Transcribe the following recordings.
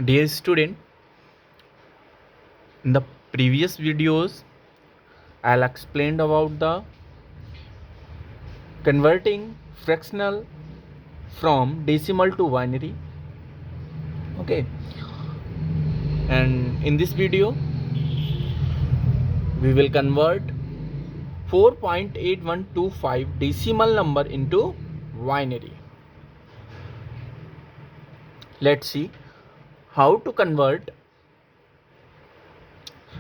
Dear student, in the previous videos, I'll explained about the converting fractional from decimal to binary. Okay, and in this video, we will convert 4.8125 decimal number into binary. Let's see how to convert.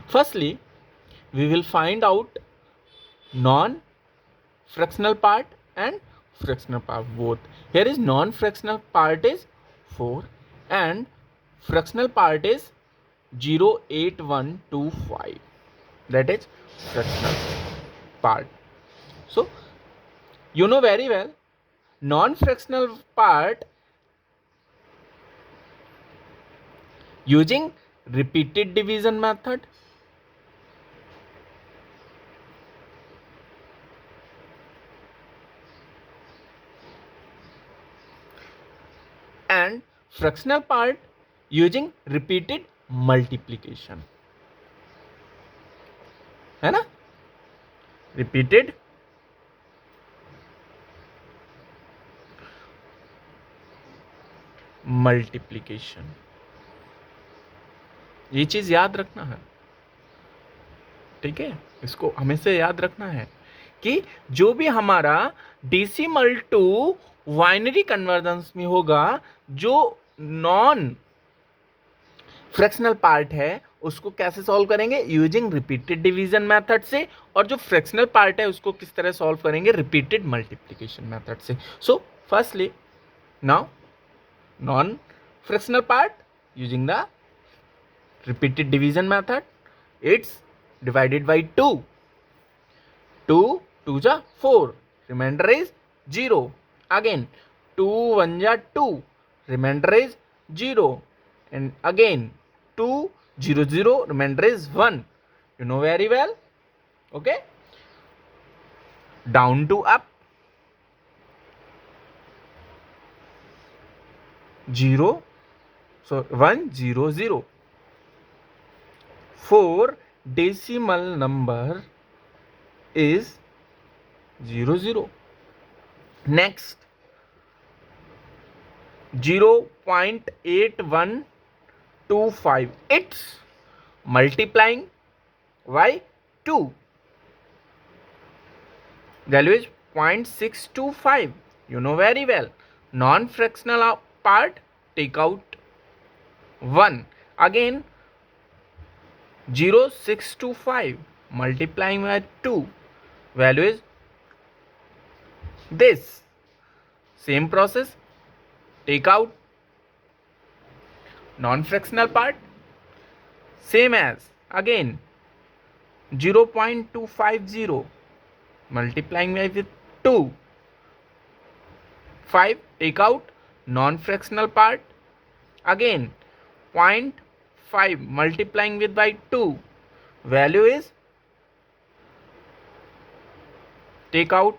Firstly, we will find out non-fractional part and fractional part both. Here is non-fractional part is 4 and fractional part is 0.8125. That is fractional part. So you know very well, non-fractional part using repeated division method, and fractional part using repeated multiplication, है ना, repeated multiplication. ये चीज याद रखना है, ठीक है. इसको हमेशा याद रखना है कि जो भी हमारा डेसिमल टू बाइनरी कन्वर्जन्स में होगा, जो नॉन फ्रैक्शनल पार्ट है उसको कैसे सॉल्व करेंगे, यूजिंग रिपीटेड डिवीजन मेथड से, और जो फ्रैक्शनल पार्ट है उसको किस तरह सॉल्व करेंगे, रिपीटेड मल्टीप्लिकेशन मेथड से. So firstly now non-fractional part using the repeated division method, it's divided by 2. 2 2 ja 4, remainder is 0. Again 2 1 ja 2, remainder is 0, and again 2 0 0, remainder is 1. You know very well. Okay, down to up 0, so 1 0 0. 4 decimal number is 0 0. Next 0.8125, it's multiplying by 2. Value is 0.625. You know very well. Non-fractional part, take out 1. Again 0.625 multiplying by 2. Value is this. Same process. Take out non-fractional part. Same as again 0.250 multiplying by with 2. 5. Take out non-fractional part. Again 0.5 multiplying with by 2. Value is, take out,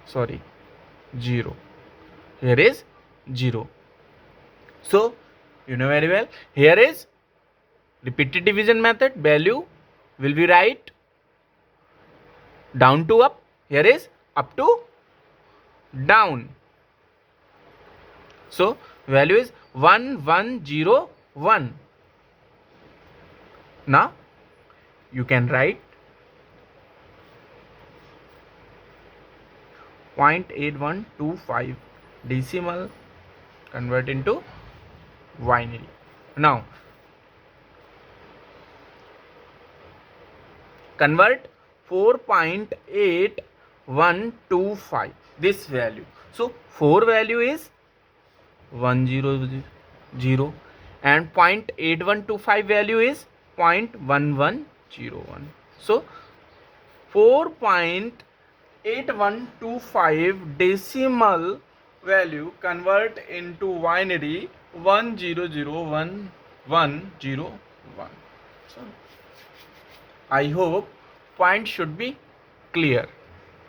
sorry, 0. Here is 0. So you know very well, here is repeated division method. Value will be right down to up. Here is up to down. So value is 1101. Now you can write 0.8125 decimal convert into binary. Now convert 4.8125 this value. So 4 value is 100 and 0.8125 value is 0.1101. So 4.8125 decimal value convert into binary 10011101. So I hope point should be clear.